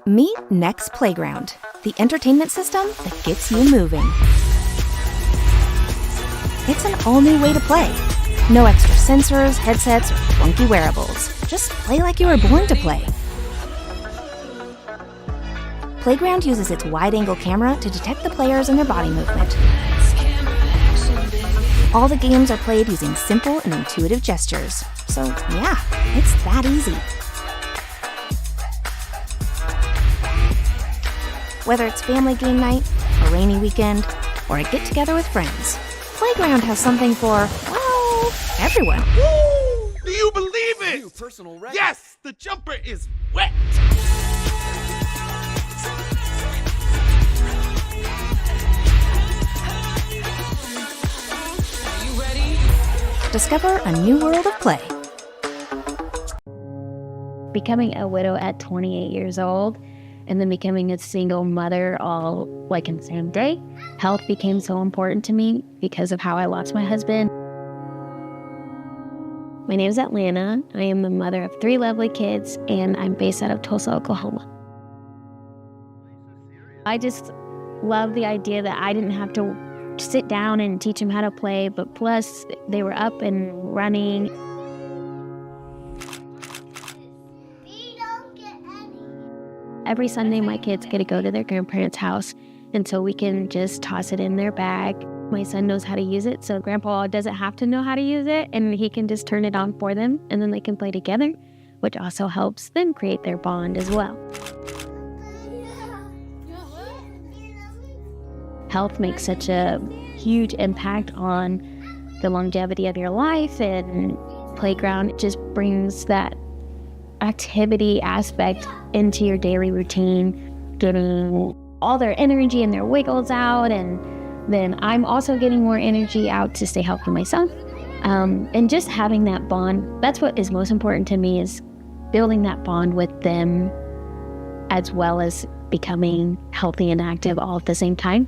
Meet Next Playground, the entertainment system that gets you moving. It's an all-new way to play. No extra sensors, headsets, or funky wearables. Just play like you were born to play. Playground uses its wide-angle camera to detect the players and their body movement. All the games are played using simple and intuitive gestures. So yeah, it's that easy. Whether it's family game night, a rainy weekend, or a get-together with friends, Playground has something for, well, everyone. Woo! Do you believe it? New personal record. Yes, the jumper is wet. Are you ready? Discover a new world of play. Becoming a widow at 28 years old and then becoming a single mother all like in the same day, health became so important to me because of how I lost my husband. My name is Atlanta. I am the mother of 3 lovely kids, and I'm based out of Tulsa, Oklahoma. I just love the idea that I didn't have to sit down and teach them how to play, but plus they were up and running. Every Sunday, my kids get to go to their grandparents' house, and so we can just toss it in their bag. My son knows how to use it, so Grandpa doesn't have to know how to use it, and he can just turn it on for them, and then they can play together, which also helps them create their bond as well. Health makes such a huge impact on the longevity of your life, and Playground just brings that activity aspect into your daily routine, getting all their energy and their wiggles out, and then I'm also getting more energy out to stay healthy myself. And just having that bond, that's what is most important to me, is building that bond with them as well as becoming healthy and active all at the same time.